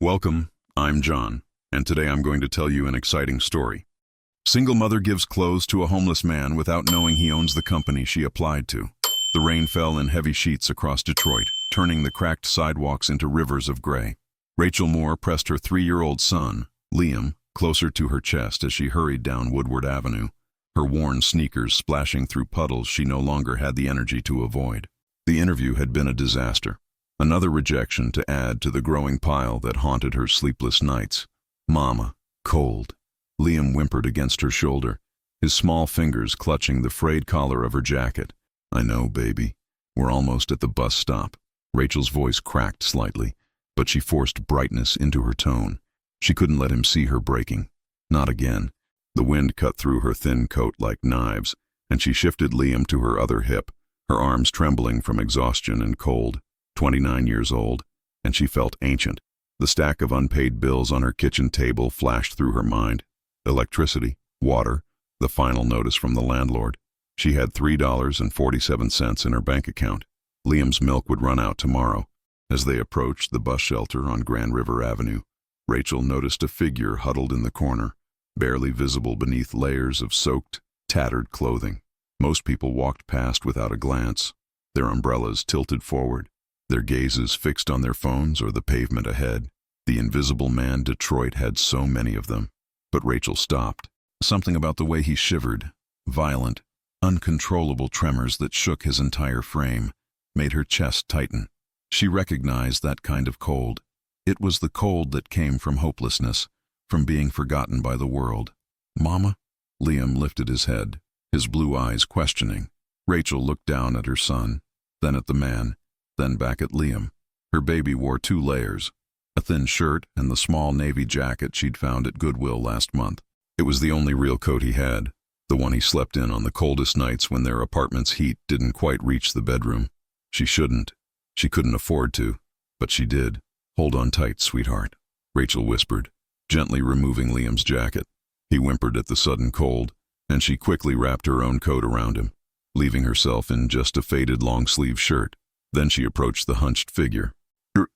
Welcome, I'm John, and today I'm going to tell you an exciting story. Single mother gives clothes to a homeless man without knowing he owns the company she applied to. The rain fell in heavy sheets across Detroit, turning the cracked sidewalks into rivers of gray. Rachel Moore pressed her 3-year-old son, Liam, closer to her chest as she hurried down Woodward Avenue, her worn sneakers splashing through puddles she no longer had the energy to avoid. The interview had been a disaster. Another rejection to add to the growing pile that haunted her sleepless nights. Mama, cold. Liam whimpered against her shoulder, his small fingers clutching the frayed collar of her jacket. I know, baby. We're almost at the bus stop. Rachel's voice cracked slightly, but she forced brightness into her tone. She couldn't let him see her breaking. Not again. The wind cut through her thin coat like knives, and she shifted Liam to her other hip, her arms trembling from exhaustion and cold. 29 years old, and she felt ancient. The stack of unpaid bills on her kitchen table flashed through her mind. Electricity, water, the final notice from the landlord. She had $3.47 in her bank account. Liam's milk would run out tomorrow. As they approached the bus shelter on Grand River Avenue, Rachel noticed a figure huddled in the corner, barely visible beneath layers of soaked, tattered clothing. Most people walked past without a glance, their umbrellas tilted forward, their gazes fixed on their phones or the pavement ahead. The invisible man Detroit had so many of them. But Rachel stopped. Something about the way he shivered, violent, uncontrollable tremors that shook his entire frame, made her chest tighten. She recognized that kind of cold. It was the cold that came from hopelessness, from being forgotten by the world. Mama? Liam lifted his head, his blue eyes questioning. Rachel looked down at her son, then at the man, then back at Liam. Her baby wore 2 layers, a thin shirt and the small navy jacket she'd found at Goodwill last month. It was the only real coat he had, the one he slept in on the coldest nights when their apartment's heat didn't quite reach the bedroom. She shouldn't. She couldn't afford to, but she did. Hold on tight, sweetheart, Rachel whispered, gently removing Liam's jacket. He whimpered at the sudden cold, and she quickly wrapped her own coat around him, leaving herself in just a faded long-sleeve shirt. Then she approached the hunched figure.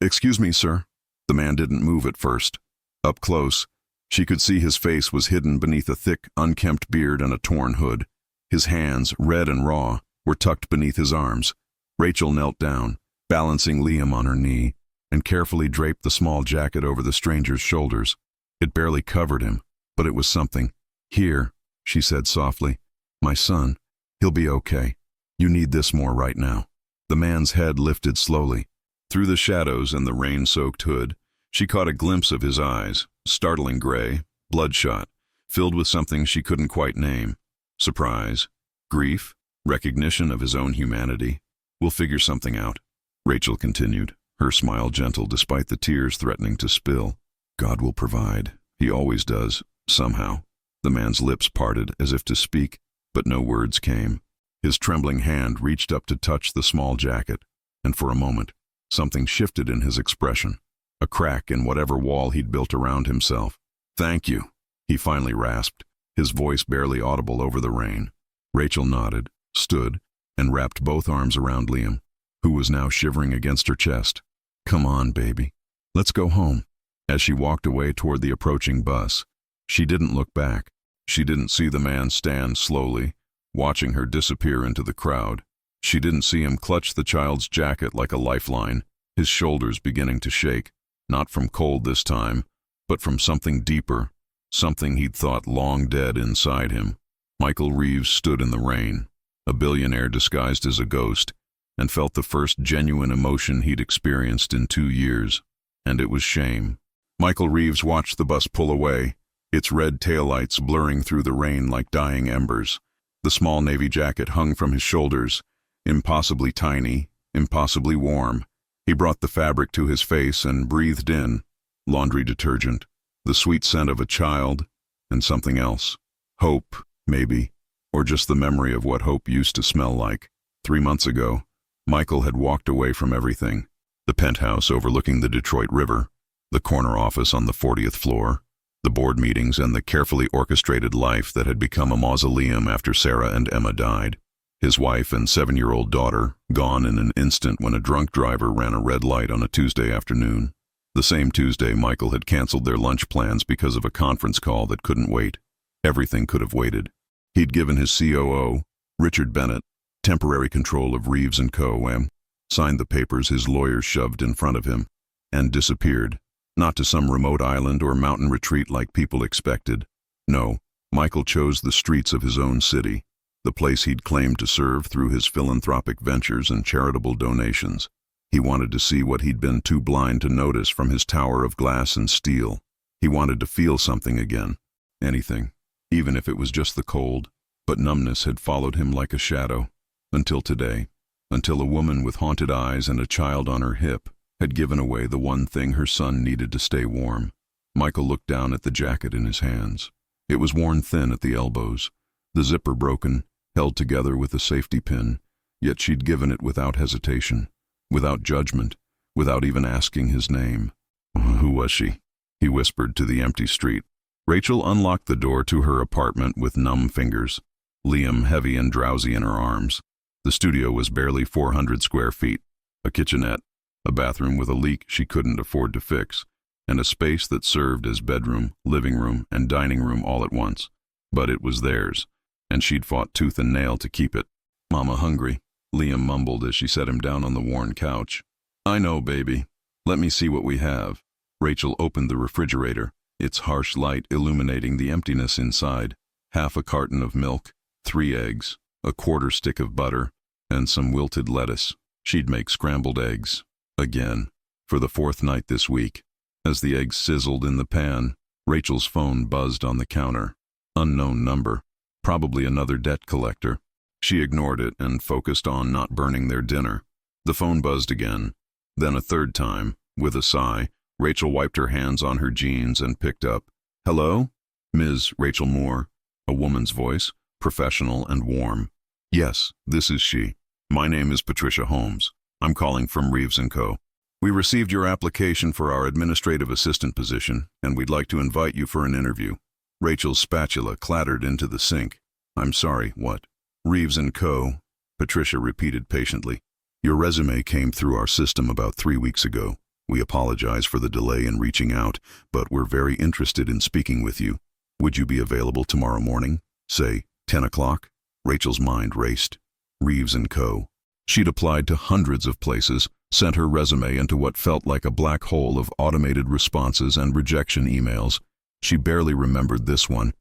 Excuse me, sir. The man didn't move at first. Up close, she could see his face was hidden beneath a thick, unkempt beard and a torn hood. His hands, red and raw, were tucked beneath his arms. Rachel knelt down, balancing Liam on her knee, and carefully draped the small jacket over the stranger's shoulders. It barely covered him, but it was something. Here, she said softly. My son, he'll be okay. You need this more right now. The man's head lifted slowly. Through the shadows and the rain-soaked hood, she caught a glimpse of his eyes, startling gray, bloodshot, filled with something she couldn't quite name. Surprise, grief, recognition of his own humanity. We'll figure something out, Rachel continued, her smile gentle despite the tears threatening to spill. God will provide. He always does, somehow. The man's lips parted as if to speak, but no words came. His trembling hand reached up to touch the small jacket, and for a moment, something shifted in his expression, a crack in whatever wall he'd built around himself. Thank you, he finally rasped, his voice barely audible over the rain. Rachel nodded, stood, and wrapped both arms around Liam, who was now shivering against her chest. Come on, baby. Let's go home. As she walked away toward the approaching bus, she didn't look back. She didn't see the man stand slowly, watching her disappear into the crowd. She didn't see him clutch the child's jacket like a lifeline, his shoulders beginning to shake, not from cold this time, but from something deeper, something he'd thought long dead inside him. Michael Reeves stood in the rain, a billionaire disguised as a ghost, and felt the first genuine emotion he'd experienced in 2 years, and it was shame. Michael Reeves watched the bus pull away, its red taillights blurring through the rain like dying embers. The small navy jacket hung from his shoulders, impossibly tiny, impossibly warm. He brought the fabric to his face and breathed in laundry detergent, the sweet scent of a child, and something else. Hope, maybe, or just the memory of what hope used to smell like. 3 months ago, Michael had walked away from everything. The penthouse overlooking the Detroit River, the corner office on the 40th floor, the board meetings and the carefully orchestrated life that had become a mausoleum after Sarah and Emma died. His wife and 7-year-old daughter, gone in an instant when a drunk driver ran a red light on a Tuesday afternoon. The same Tuesday, Michael had canceled their lunch plans because of a conference call that couldn't wait. Everything could have waited. He'd given his COO, Richard Bennett, temporary control of Reeves Co. and signed the papers his lawyers shoved in front of him, and disappeared, not to some remote island or mountain retreat like people expected. No, Michael chose the streets of his own city, the place he'd claimed to serve through his philanthropic ventures and charitable donations. He wanted to see what he'd been too blind to notice from his tower of glass and steel. He wanted to feel something again. Anything, even if it was just the cold. But numbness had followed him like a shadow, until today, until a woman with haunted eyes and a child on her hip had given away the one thing her son needed to stay warm. Michael looked down at the jacket in his hands. It was worn thin at the elbows, the zipper broken, held together with a safety pin, yet she'd given it without hesitation, without judgment, without even asking his name. Who was she? He whispered to the empty street. Rachel unlocked the door to her apartment with numb fingers, Liam heavy and drowsy in her arms. The studio was barely 400 square feet, a kitchenette, a bathroom with a leak she couldn't afford to fix, and a space that served as bedroom, living room, and dining room all at once. But it was theirs, and she'd fought tooth and nail to keep it. "Mama hungry," Liam mumbled as she set him down on the worn couch. "I know, baby. Let me see what we have." Rachel opened the refrigerator, its harsh light illuminating the emptiness inside. Half a carton of milk, 3 eggs, a quarter stick of butter, and some wilted lettuce. She'd make scrambled eggs. Again, for the 4th night this week. As the eggs sizzled in the pan, Rachel's phone buzzed on the counter. Unknown number, probably another debt collector. She ignored it and focused on not burning their dinner. The phone buzzed again, then a 3rd time. With a sigh, Rachel wiped her hands on her jeans and picked up. "Hello? Ms. Rachel Moore," a woman's voice, professional and warm. "Yes, this is she. My name is Patricia Holmes. I'm calling from Reeves Co. We received your application for our administrative assistant position, and we'd like to invite you for an interview." Rachel's spatula clattered into the sink. "I'm sorry, what?" "Reeves Co." Patricia repeated patiently. "Your resume came through our system about 3 weeks ago. We apologize for the delay in reaching out, but we're very interested in speaking with you. Would you be available tomorrow morning? Say, 10 o'clock? Rachel's mind raced. Reeves Co. She'd applied to hundreds of places, sent her resume into what felt like a black hole of automated responses and rejection emails. She barely remembered this one.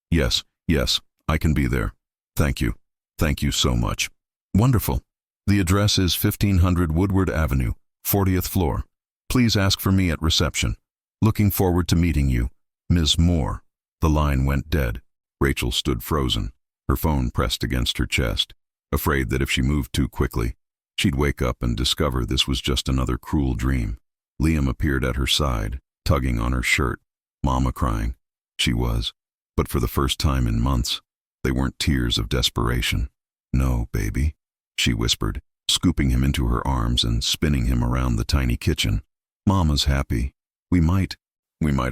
Yes, I can be there. Thank you. Thank you so much." "Wonderful. The address is 1500 Woodward Avenue, 40th floor. Please ask for me at reception. Looking forward to meeting you, Ms. Moore." The line went dead. Rachel stood frozen, her phone pressed against her chest, afraid that if she moved too quickly, she'd wake up and discover this was just another cruel dream. Liam appeared at her side, tugging on her shirt. Mama crying. She was, but for the first time in months, they weren't tears of desperation. "No, baby," she whispered, scooping him into her arms and spinning him around the tiny kitchen. "Mama's happy. We might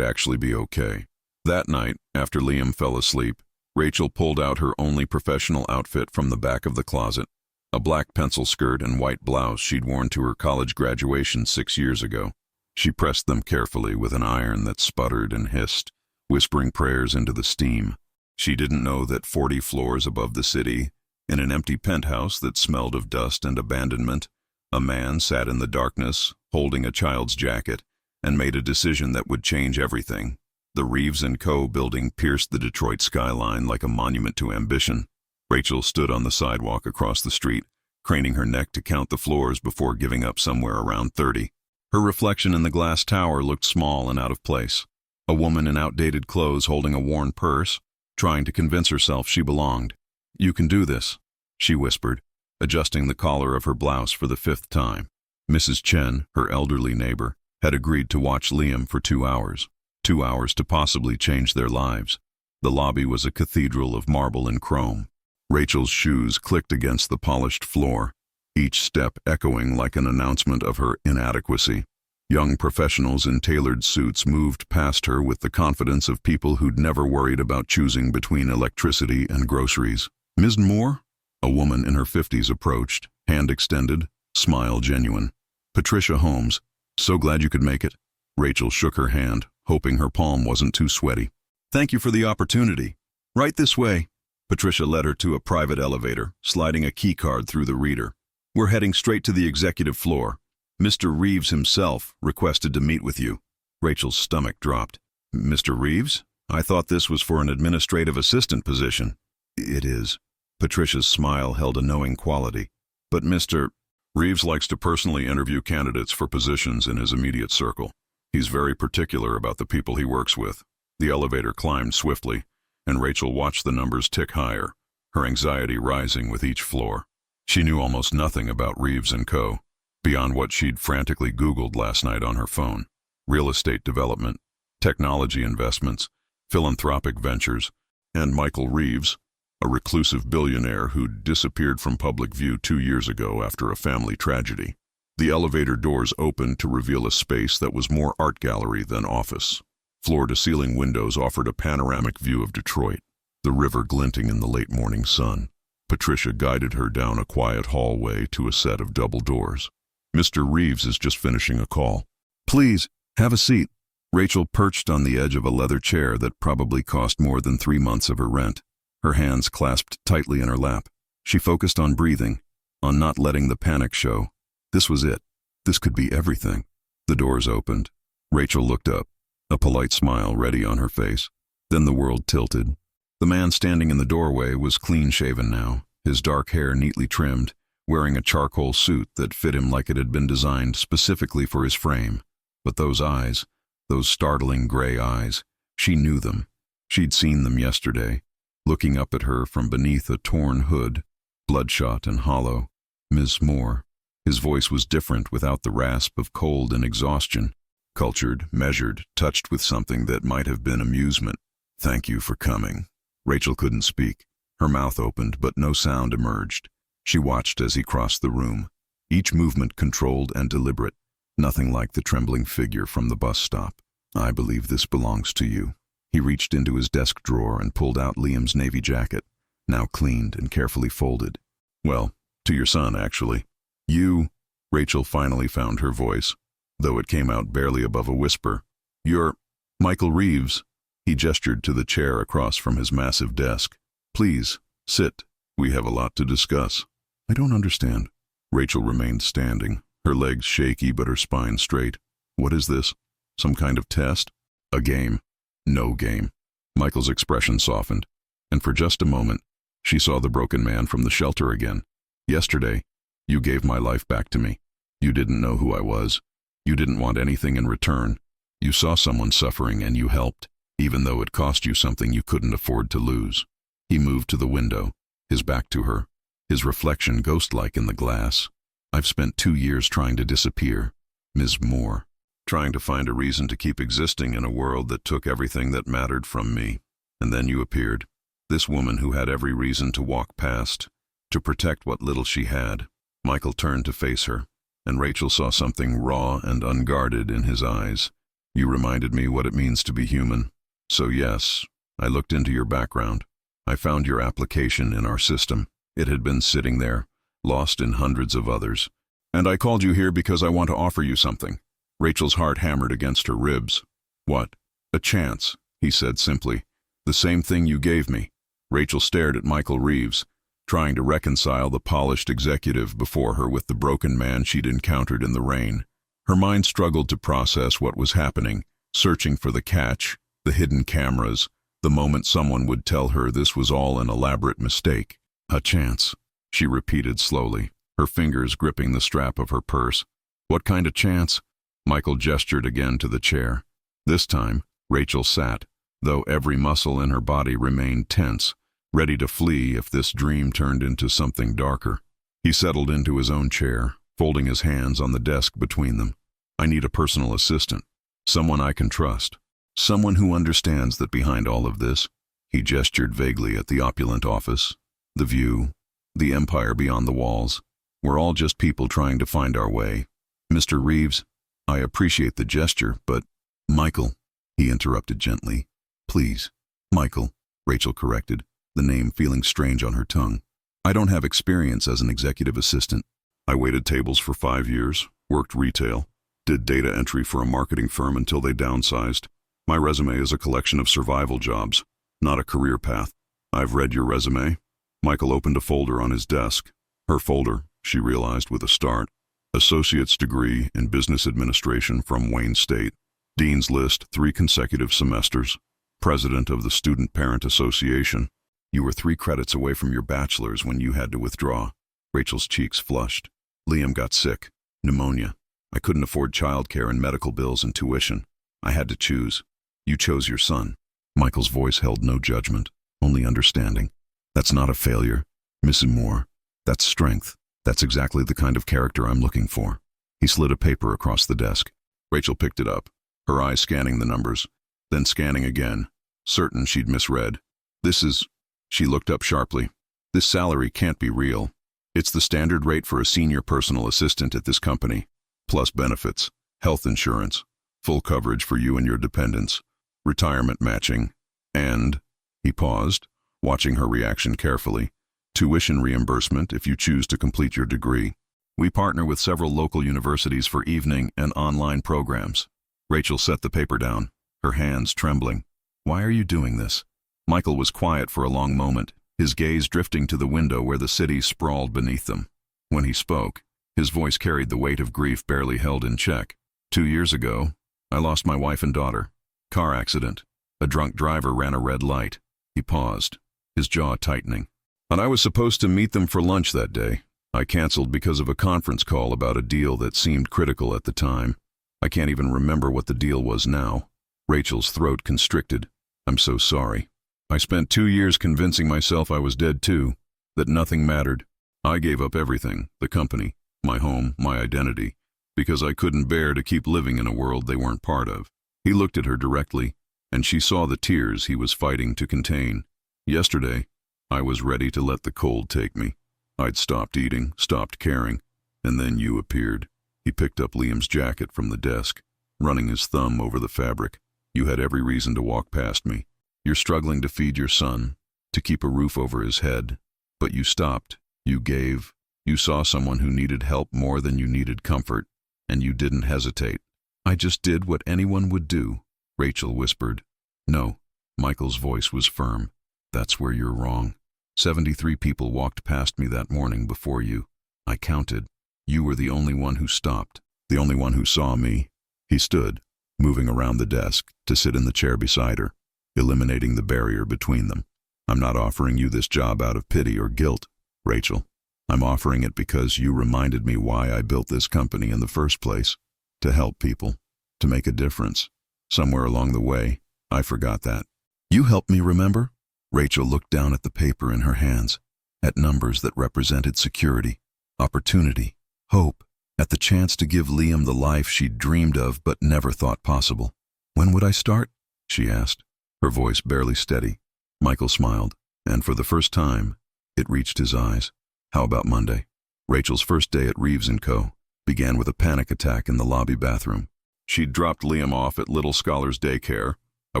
actually be okay." That night, after Liam fell asleep, Rachel pulled out her only professional outfit from the back of the closet, a black pencil skirt and white blouse she'd worn to her college graduation 6 years ago. She pressed them carefully with an iron that sputtered and hissed, whispering prayers into the steam. She didn't know that 40 floors above the city, in an empty penthouse that smelled of dust and abandonment, a man sat in the darkness, holding a child's jacket, and made a decision that would change everything. The Reeves Co. building pierced the Detroit skyline like a monument to ambition. Rachel stood on the sidewalk across the street, craning her neck to count the floors before giving up somewhere around 30. Her reflection in the glass tower looked small and out of place. A woman in outdated clothes holding a worn purse, trying to convince herself she belonged. "You can do this," she whispered, adjusting the collar of her blouse for the 5th time. Mrs. Chen, her elderly neighbor, had agreed to watch Liam for 2 hours. 2 hours to possibly change their lives. The lobby was a cathedral of marble and chrome. Rachel's shoes clicked against the polished floor, each step echoing like an announcement of her inadequacy. Young professionals in tailored suits moved past her with the confidence of people who'd never worried about choosing between electricity and groceries. "Ms. Moore?" A woman in her 50s approached, hand extended, smile genuine. "Patricia Holmes, So glad you could make it. Rachel shook her hand, hoping her palm wasn't too sweaty. Thank you for the opportunity. Right this way. Patricia led her to a private elevator, sliding a keycard through the reader. We're heading straight to the executive floor. Mr. Reeves himself requested to meet with you. Rachel's stomach dropped. Mr. Reeves? I thought this was for an administrative assistant position. It is. Patricia's smile held a knowing quality. But Mr. Reeves likes to personally interview candidates for positions in his immediate circle. He's very particular about the people he works with. The elevator climbed swiftly, and Rachel watched the numbers tick higher, her anxiety rising with each floor. She knew almost nothing about Reeves Co., beyond what she'd frantically Googled last night on her phone. Real estate development, technology investments, philanthropic ventures, and Michael Reeves, a reclusive billionaire who'd disappeared from public view 2 years ago after a family tragedy. The elevator doors opened to reveal a space that was more art gallery than office. Floor-to-ceiling windows offered a panoramic view of Detroit, the river glinting in the late morning sun. Patricia guided her down a quiet hallway to a set of double doors. Mr. Reeves is just finishing a call. Please, have a seat. Rachel perched on the edge of a leather chair that probably cost more than 3 months of her rent. Her hands clasped tightly in her lap. She focused on breathing, on not letting the panic show. This was it. This could be everything. The doors opened. Rachel looked up, a polite smile ready on her face. Then the world tilted. The man standing in the doorway was clean-shaven now, his dark hair neatly trimmed, wearing a charcoal suit that fit him like it had been designed specifically for his frame. But those eyes, those startling gray eyes, she knew them. She'd seen them yesterday, looking up at her from beneath a torn hood, bloodshot and hollow. Ms. Moore. His voice was different without the rasp of cold and exhaustion. Cultured, measured, touched with something that might have been amusement. Thank you for coming. Rachel couldn't speak. Her mouth opened, but no sound emerged. She watched as he crossed the room, each movement controlled and deliberate, nothing like the trembling figure from the bus stop. I believe this belongs to you. He reached into his desk drawer and pulled out Liam's navy jacket, now cleaned and carefully folded. Well, to your son, actually. You, Rachel finally found her voice, though it came out barely above a whisper. You're Michael Reeves. He gestured to the chair across from his massive desk. Please, sit. We have a lot to discuss. I don't understand. Rachel remained standing, her legs shaky but her spine straight. What is this? Some kind of test? A game? No game. Michael's expression softened, and for just a moment, she saw the broken man from the shelter again. Yesterday, you gave my life back to me. You didn't know who I was. You didn't want anything in return. You saw someone suffering and you helped, even though it cost you something you couldn't afford to lose. He moved to the window, his back to her, his reflection ghost-like in the glass. I've spent 2 years trying to disappear, Ms. Moore, trying to find a reason to keep existing in a world that took everything that mattered from me. And then you appeared, this woman who had every reason to walk past, to protect what little she had. Michael turned to face her, and Rachel saw something raw and unguarded in his eyes. You reminded me what it means to be human. So yes, I looked into your background. I found your application in our system. It had been sitting there, lost in hundreds of others. And I called you here because I want to offer you something. Rachel's heart hammered against her ribs. What? A chance, he said simply. The same thing you gave me. Rachel stared at Michael Reeves, trying to reconcile the polished executive before her with the broken man she'd encountered in the rain. Her mind struggled to process what was happening, searching for the catch, the hidden cameras, the moment someone would tell her this was all an elaborate mistake. A chance, she repeated slowly, her fingers gripping the strap of her purse. What kind of chance? Michael gestured again to the chair. This time, Rachel sat, though every muscle in her body remained tense, ready to flee if this dream turned into something darker. He settled into his own chair, folding his hands on the desk between them. I need a personal assistant, someone I can trust, someone who understands that behind all of this, he gestured vaguely at the opulent office, the view, the empire beyond the walls. We're all just people trying to find our way. Mr. Reeves, I appreciate the gesture, but... Michael, he interrupted gently. Please. Michael, Rachel corrected, the name feeling strange on her tongue. I don't have experience as an executive assistant. I waited tables for 5 years, worked retail, Did data entry for a marketing firm until they downsized. My resume is a collection of survival jobs, not a career path. I've read your resume. Michael opened a folder on his desk. Her folder, she realized with a start. Associate's degree in business administration from Wayne State. Dean's List 3 consecutive semesters. President of the Student Parent Association. You were 3 credits away from your bachelor's when you had to withdraw. Rachel's cheeks flushed. Liam got sick. Pneumonia. I couldn't afford childcare and medical bills and tuition. I had to choose. You chose your son. Michael's voice held no judgment, only understanding. That's not a failure, Mrs. Moore. That's strength. That's exactly the kind of character I'm looking for. He slid a paper across the desk. Rachel picked it up, her eyes scanning the numbers, then scanning again, certain she'd misread. This is... She looked up sharply. This salary can't be real. It's the standard rate for a senior personal assistant at this company, plus benefits, health insurance, full coverage for you and your dependents, retirement matching, and... He paused, watching her reaction carefully. Tuition reimbursement if you choose to complete your degree. We partner with several local universities for evening and online programs. Rachel set the paper down, her hands trembling. Why are you doing this? Michael was quiet for a long moment, his gaze drifting to the window where the city sprawled beneath them. When he spoke, his voice carried the weight of grief barely held in check. 2 years ago, I lost my wife and daughter. Car accident. A drunk driver ran a red light. He paused, his jaw tightening. And I was supposed to meet them for lunch that day. I canceled because of a conference call about a deal that seemed critical at the time. I can't even remember what the deal was now. Rachel's throat constricted. I'm so sorry. I spent 2 years convincing myself I was dead too, that nothing mattered. I gave up everything, the company, my home, my identity, because I couldn't bear to keep living in a world they weren't part of. He looked at her directly, and she saw the tears he was fighting to contain. Yesterday, I was ready to let the cold take me. I'd stopped eating, stopped caring, and then you appeared. He picked up Liam's jacket from the desk, running his thumb over the fabric. You had every reason to walk past me. You're struggling to feed your son, to keep a roof over his head. But you stopped, you gave. You saw someone who needed help more than you needed comfort, and you didn't hesitate. I just did what anyone would do, Rachel whispered. No, Michael's voice was firm. That's where you're wrong. 73 people walked past me that morning before you. I counted. You were the only one who stopped, the only one who saw me. He stood, moving around the desk, to sit in the chair beside her, eliminating the barrier between them. I'm not offering you this job out of pity or guilt, Rachel. I'm offering it because you reminded me why I built this company in the first place. To help people, to make a difference. Somewhere along the way, I forgot that. You helped me remember? Rachel looked down at the paper in her hands, at numbers that represented security, opportunity, hope, at the chance to give Liam the life she'd dreamed of but never thought possible. When would I start? She asked, her voice barely steady. Michael smiled, and for the first time, it reached his eyes. How about Monday? Rachel's first day at REEVES CO began with a panic attack in the lobby bathroom. She'd dropped Liam off at Little Scholars Daycare, a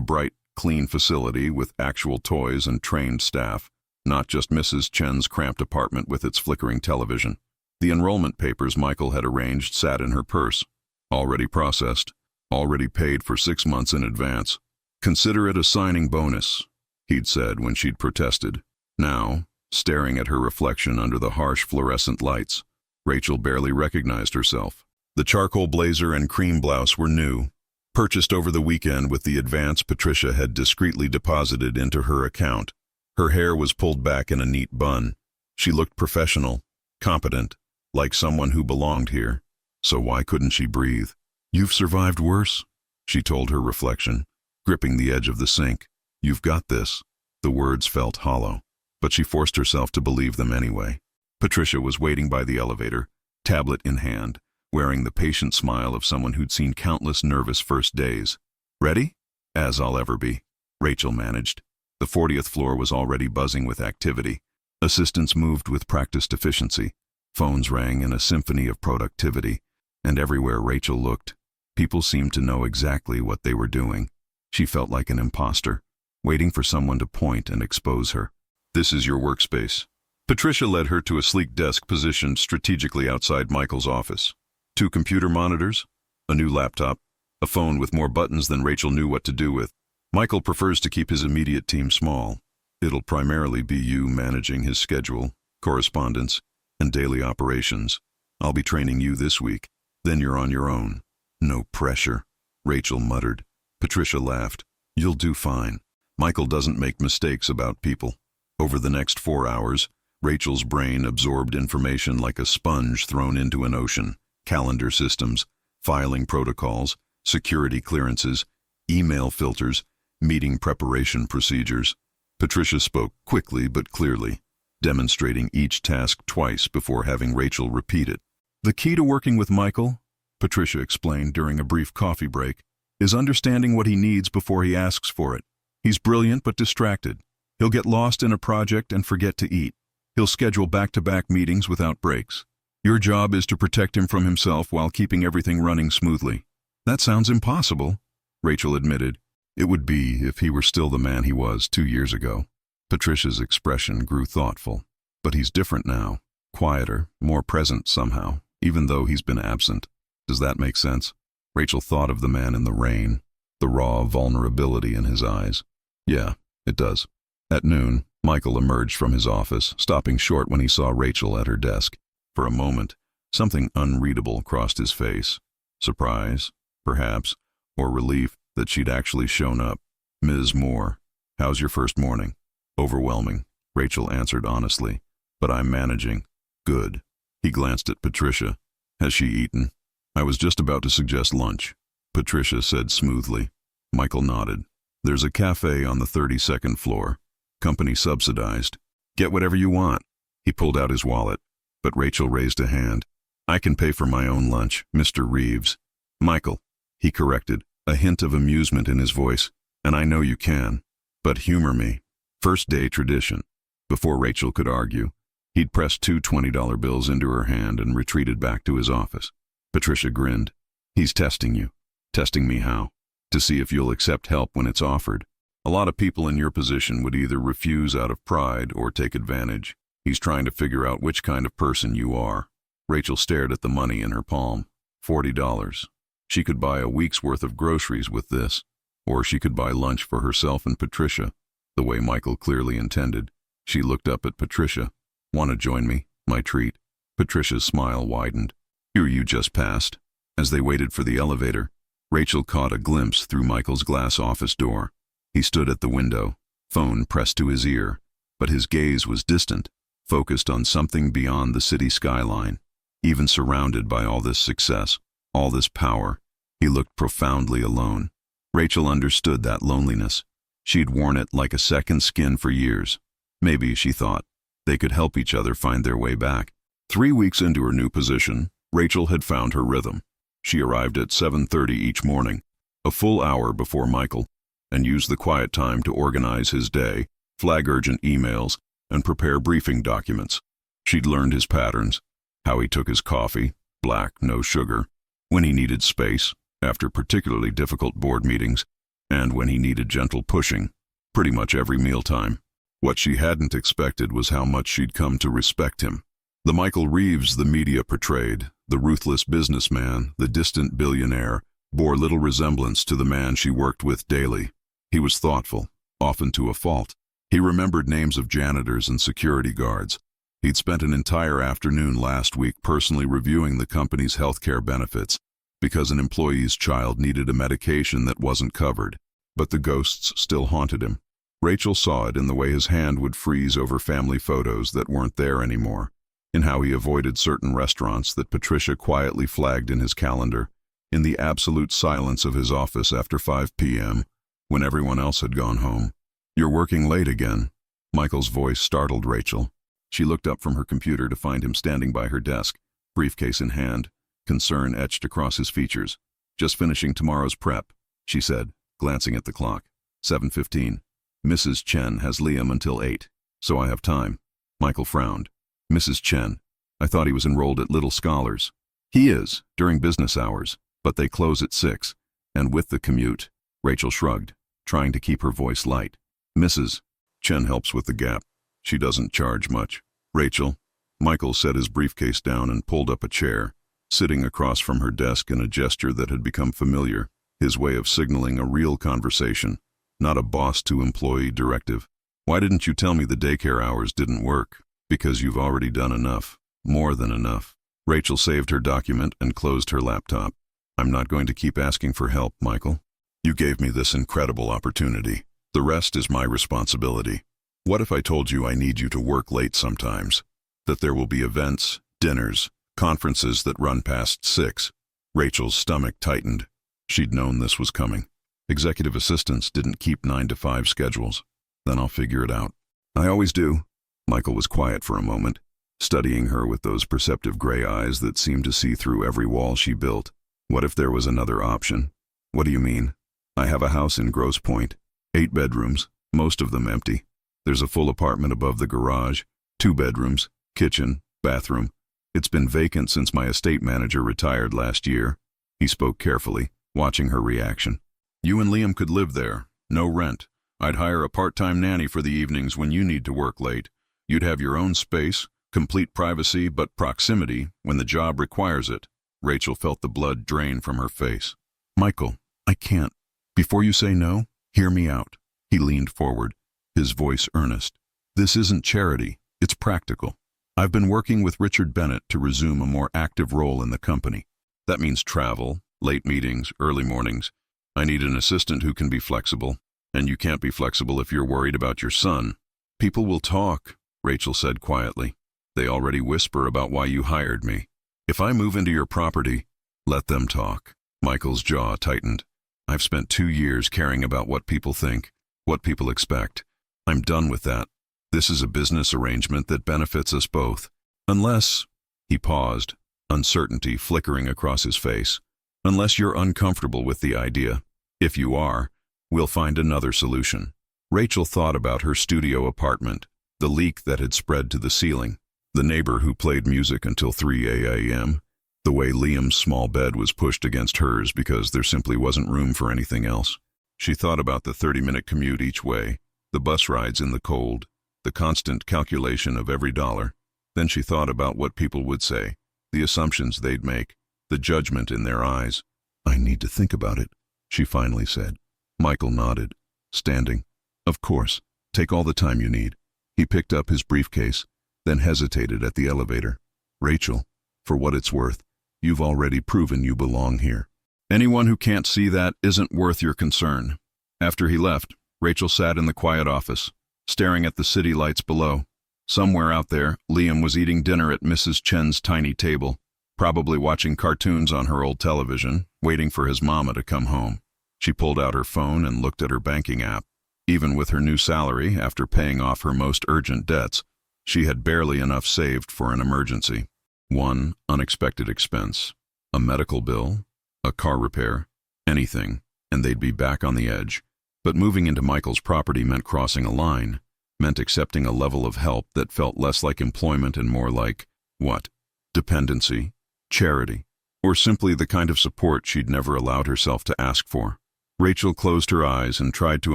bright, clean facility with actual toys and trained staff, not just Mrs. Chen's cramped apartment with its flickering television. The enrollment papers Michael had arranged sat in her purse, already processed, already paid for 6 months in advance. Consider it a signing bonus, he'd said when she'd protested. Now, staring at her reflection under the harsh fluorescent lights, Rachel barely recognized herself. The charcoal blazer and cream blouse were new, purchased over the weekend with the advance Patricia had discreetly deposited into her account. Her hair was pulled back in a neat bun. She looked professional, competent, like someone who belonged here. So why couldn't she breathe? You've survived worse, she told her reflection, gripping the edge of the sink. You've got this. The words felt hollow, but she forced herself to believe them anyway. Patricia was waiting by the elevator, tablet in hand, wearing the patient smile of someone who'd seen countless nervous first days. Ready? As I'll ever be, Rachel managed. The 40th floor was already buzzing with activity. Assistants moved with practiced efficiency. Phones rang in a symphony of productivity, and everywhere Rachel looked, people seemed to know exactly what they were doing. She felt like an imposter, waiting for someone to point and expose her. This is your workspace. Patricia led her to a sleek desk positioned strategically outside Michael's office. 2 computer monitors, a new laptop, a phone with more buttons than Rachel knew what to do with. Michael prefers to keep his immediate team small. It'll primarily be you managing his schedule, correspondence, and daily operations. I'll be training you this week. Then you're on your own. No pressure, Rachel muttered. Patricia laughed. You'll do fine. Michael doesn't make mistakes about people. Over the next 4 hours, Rachel's brain absorbed information like a sponge thrown into an ocean. Calendar systems, filing protocols, security clearances, email filters, meeting preparation procedures. Patricia spoke quickly but clearly, demonstrating each task twice before having Rachel repeat it. The key to working with Michael, Patricia explained during a brief coffee break, is understanding what he needs before he asks for it. He's brilliant but distracted. He'll get lost in a project and forget to eat. He'll schedule back-to-back meetings without breaks. Your job is to protect him from himself while keeping everything running smoothly. That sounds impossible, Rachel admitted. It would be if he were still the man he was 2 years ago. Patricia's expression grew thoughtful. But he's different now, quieter, more present somehow, even though he's been absent. Does that make sense? Rachel thought of the man in the rain, the raw vulnerability in his eyes. Yeah, it does. At noon, Michael emerged from his office, stopping short when he saw Rachel at her desk. For a moment, something unreadable crossed his face. Surprise, perhaps, or relief that she'd actually shown up. Ms. Moore, how's your first morning? Overwhelming, Rachel answered honestly. But I'm managing. Good. He glanced at Patricia. Has she eaten? I was just about to suggest lunch, Patricia said smoothly. Michael nodded. There's a cafe on the 32nd floor. Company subsidized. Get whatever you want. He pulled out his wallet, but Rachel raised a hand. I can pay for my own lunch, Mr. Reeves. Michael, he corrected, a hint of amusement in his voice. And I know you can, but humor me. First day tradition. Before Rachel could argue, he'd pressed 2 $20 bills into her hand and retreated back to his office. Patricia grinned. He's testing you. Testing me how? To see if you'll accept help when it's offered. A lot of people in your position would either refuse out of pride or take advantage. He's trying to figure out which kind of person you are. Rachel stared at the money in her palm. $40. She could buy a week's worth of groceries with this, or she could buy lunch for herself and Patricia, the way Michael clearly intended. She looked up at Patricia. Want to join me? My treat. Patricia's smile widened. Here you just passed. As they waited for the elevator, Rachel caught a glimpse through Michael's glass office door. He stood at the window, phone pressed to his ear, but his gaze was distant, focused on something beyond the city skyline. Even surrounded by all this success, all this power, he looked profoundly alone. Rachel understood that loneliness. She'd worn it like a second skin for years. Maybe, she thought, they could help each other find their way back. 3 weeks into her new position, Rachel had found her rhythm. She arrived at 7:30 each morning, a full hour before Michael, and used the quiet time to organize his day, flag urgent emails, and prepare briefing documents. She'd learned his patterns, how he took his coffee, black, no sugar, when he needed space, after particularly difficult board meetings, and when he needed gentle pushing, pretty much every mealtime. What she hadn't expected was how much she'd come to respect him. The Michael Reeves the media portrayed, the ruthless businessman, the distant billionaire, bore little resemblance to the man she worked with daily. He was thoughtful, often to a fault. He remembered names of janitors and security guards. He'd spent an entire afternoon last week personally reviewing the company's healthcare benefits because an employee's child needed a medication that wasn't covered. But the ghosts still haunted him. Rachel saw it in the way his hand would freeze over family photos that weren't there anymore, in how he avoided certain restaurants that Patricia quietly flagged in his calendar, in the absolute silence of his office after 5 p.m., when everyone else had gone home. You're working late again. Michael's voice startled Rachel. She looked up from her computer to find him standing by her desk, briefcase in hand, concern etched across his features. Just finishing tomorrow's prep, she said, glancing at the clock. 7:15. Mrs. Chen has Liam until 8, so I have time. Michael frowned. Mrs. Chen, I thought he was enrolled at Little Scholars. He is, during business hours, but they close at 6, and with the commute, Rachel shrugged, trying to keep her voice light. Mrs. Chen helps with the gap. She doesn't charge much. Rachel, Michael set his briefcase down and pulled up a chair, sitting across from her desk in a gesture that had become familiar, his way of signaling a real conversation, not a boss-to-employee directive. "Why didn't you tell me the daycare hours didn't work?" "Because you've already done enough. More than enough." Rachel saved her document and closed her laptop. "I'm not going to keep asking for help, Michael. You gave me this incredible opportunity. The rest is my responsibility. What if I told you I need you to work late sometimes? That there will be events, dinners, conferences that run past 6. Rachel's stomach tightened. She'd known this was coming. Executive assistants didn't keep 9-to-5 schedules. "Then I'll figure it out." "I always do." Michael was quiet for a moment, studying her with those perceptive gray eyes that seemed to see through every wall she built. What if there was another option? "What do you mean?" "I have a house in Grosse Pointe. 8 bedrooms, most of them empty. There's a full apartment above the garage, 2 bedrooms, kitchen, bathroom. It's been vacant since my estate manager retired last year." He spoke carefully, watching her reaction. "You and Liam could live there, no rent. I'd hire a part-time nanny for the evenings when you need to work late. You'd have your own space, complete privacy but proximity when the job requires it." Rachel felt the blood drain from her face. "Michael, I can't. Before you say no, hear me out." He leaned forward, his voice earnest. "This isn't charity, it's practical. I've been working with Richard Bennett to resume a more active role in the company. That means travel, late meetings, early mornings. I need an assistant who can be flexible, and you can't be flexible if you're worried about your son." "People will talk," Rachel said quietly. "They already whisper about why you hired me. If I move into your property, let them talk." Michael's jaw tightened. "I've spent 2 years caring about what people think, what people expect. I'm done with that. This is a business arrangement that benefits us both. Unless—" He paused, uncertainty flickering across his face. "Unless you're uncomfortable with the idea. If you are, we'll find another solution." Rachel thought about her studio apartment, the leak that had spread to the ceiling, the neighbor who played music until 3 a.m., the way Liam's small bed was pushed against hers because there simply wasn't room for anything else. She thought about the 30-minute commute each way, the bus rides in the cold, the constant calculation of every dollar. Then she thought about what people would say, the assumptions they'd make, the judgment in their eyes. "I need to think about it," she finally said. Michael nodded, standing. "Of course, take all the time you need." He picked up his briefcase, then hesitated at the elevator. "Rachel, for what it's worth, you've already proven you belong here. Anyone who can't see that isn't worth your concern." After he left, Rachel sat in the quiet office, staring at the city lights below. Somewhere out there, Liam was eating dinner at Mrs. Chen's tiny table, probably watching cartoons on her old television, waiting for his mama to come home. She pulled out her phone and looked at her banking app. Even with her new salary, after paying off her most urgent debts, she had barely enough saved for an emergency. One unexpected expense, a medical bill, a car repair, anything, and they'd be back on the edge. But moving into Michael's property meant crossing a line, meant accepting a level of help that felt less like employment and more like, what? Dependency, charity, or simply the kind of support she'd never allowed herself to ask for. Rachel closed her eyes and tried to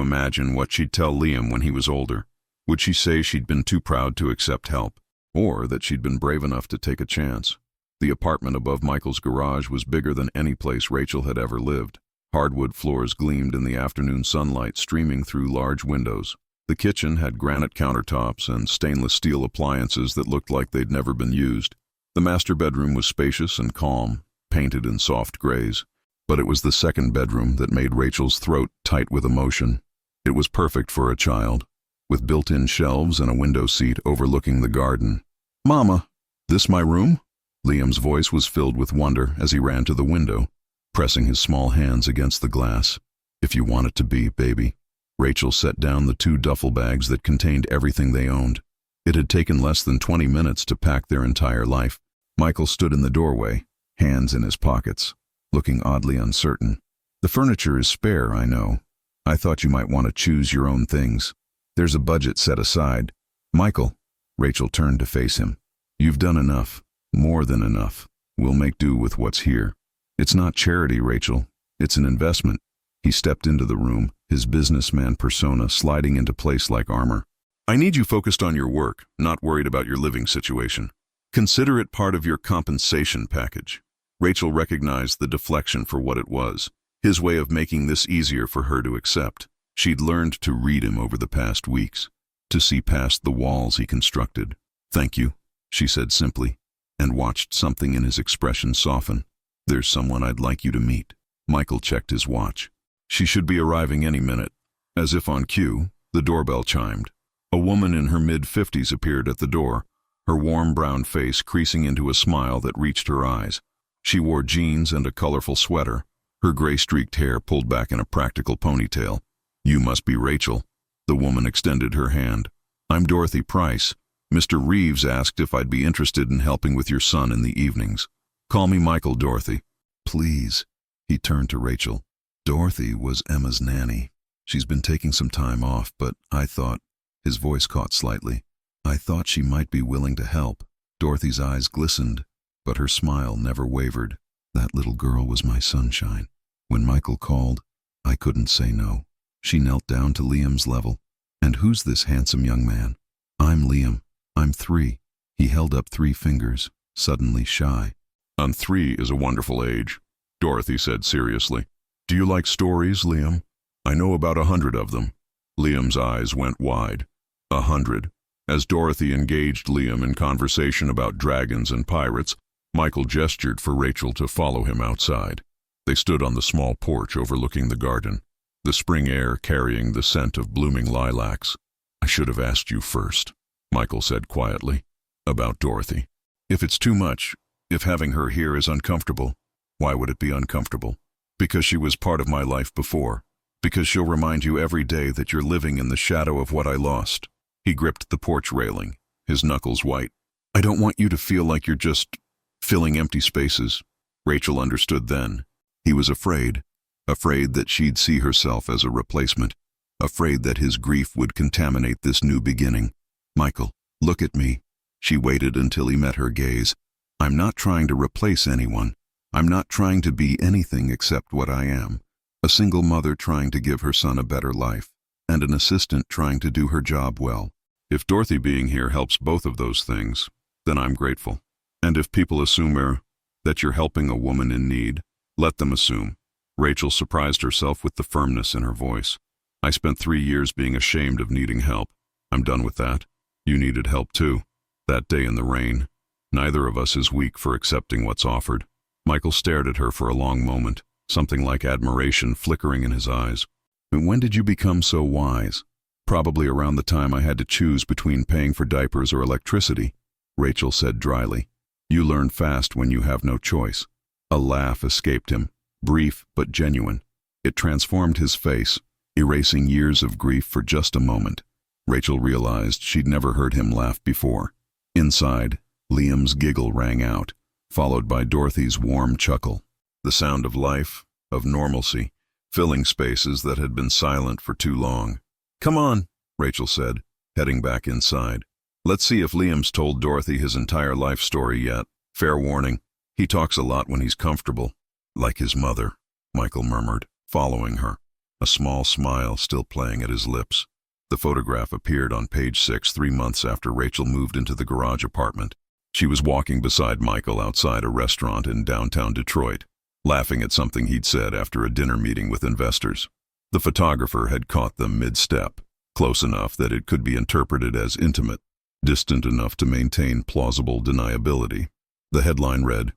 imagine what she'd tell Liam when he was older. Would she say she'd been too proud to accept help, or that she'd been brave enough to take a chance? The apartment above Michael's garage was bigger than any place Rachel had ever lived. Hardwood floors gleamed in the afternoon sunlight streaming through large windows. The kitchen had granite countertops and stainless steel appliances that looked like they'd never been used. The master bedroom was spacious and calm, painted in soft grays. But it was the second bedroom that made Rachel's throat tight with emotion. It was perfect for a child, with built-in shelves and a window seat overlooking the garden. "Mama, this my room?" Liam's voice was filled with wonder as he ran to the window, pressing his small hands against the glass. "If you want it to be, baby." Rachel set down the 2 duffel bags that contained everything they owned. It had taken less than 20 minutes to pack their entire life. Michael stood in the doorway, hands in his pockets, looking oddly uncertain. "The furniture is spare, I know. I thought you might want to choose your own things. There's a budget set aside." "Michael," Rachel turned to face him. "You've done enough, more than enough. We'll make do with what's here." "It's not charity, Rachel. It's an investment." He stepped into the room, his businessman persona sliding into place like armor. "I need you focused on your work, not worried about your living situation. Consider it part of your compensation package. Rachel recognized the deflection for what it was, his way of making this easier for her to accept. She'd learned to read him over the past weeks, to see past the walls he constructed. "Thank you," she said simply, and watched something in his expression soften. "There's someone I'd like you to meet." Michael checked his watch. She should be arriving any minute. As if on cue, the doorbell chimed. A woman in her mid-50s appeared at the door, her warm brown face creasing into a smile that reached her eyes. She wore jeans and a colorful sweater, her gray-streaked hair pulled back in a practical ponytail. "You must be Rachel." The woman extended her hand. "I'm Dorothy Price. Mr. Reeves asked if I'd be interested in helping with your son in the evenings." "Call me Michael, Dorothy." "Please." He turned to Rachel. Dorothy was Emma's nanny. "She's been taking some time off, but I thought," his voice caught slightly, "I thought she might be willing to help." Dorothy's eyes glistened, but her smile never wavered. "That little girl was my sunshine. When Michael called, I couldn't say no." She knelt down to Liam's level. "And who's this handsome young man?" "I'm Liam. I'm 3. He held up 3 fingers, suddenly shy. "And 3 is a wonderful age," Dorothy said seriously. "Do you like stories, Liam? I know about 100 of them." Liam's eyes went wide. 100. As Dorothy engaged Liam in conversation about dragons and pirates, Michael gestured for Rachel to follow him outside. They stood on the small porch overlooking the garden, the spring air carrying the scent of blooming lilacs. "I should have asked you first," Michael said quietly, "about Dorothy. If it's too much, if having her here is uncomfortable." "Why would it be uncomfortable?" "Because she was part of my life before. Because she'll remind you every day that you're living in the shadow of what I lost." He gripped the porch railing, his knuckles white. "I don't want you to feel like you're just filling empty spaces." Rachel understood then. He was afraid that she'd see herself as a replacement, afraid that his grief would contaminate this new beginning. "Michael, look at me." She waited until he met her gaze. "I'm not trying to replace anyone. I'm not trying to be anything except what I am. A single mother trying to give her son a better life, and an assistant trying to do her job well. If Dorothy being here helps both of those things, then I'm grateful. And if people assume that you're helping a woman in need, let them assume." Rachel surprised herself with the firmness in her voice. "I spent 3 years being ashamed of needing help. I'm done with that. You needed help too. That day in the rain. Neither of us is weak for accepting what's offered." Michael stared at her for a long moment, something like admiration flickering in his eyes. "And when did you become so wise?" "Probably around the time I had to choose between paying for diapers or electricity," Rachel said dryly. "You learn fast when you have no choice." A laugh escaped him, brief but genuine. It transformed his face, erasing years of grief for just a moment. Rachel realized she'd never heard him laugh before. Inside, Liam's giggle rang out, followed by Dorothy's warm chuckle. The sound of life, of normalcy, filling spaces that had been silent for too long. "Come on," Rachel said, heading back inside. "Let's see if Liam's told Dorothy his entire life story yet. Fair warning, he talks a lot when he's comfortable." "Like his mother," Michael murmured, following her, a small smile still playing at his lips. The photograph appeared on page 6 3 months after Rachel moved into the garage apartment. She was walking beside Michael outside a restaurant in downtown Detroit, laughing at something he'd said after a dinner meeting with investors. The photographer had caught them mid-step, close enough that it could be interpreted as intimate, distant enough to maintain plausible deniability. The headline read,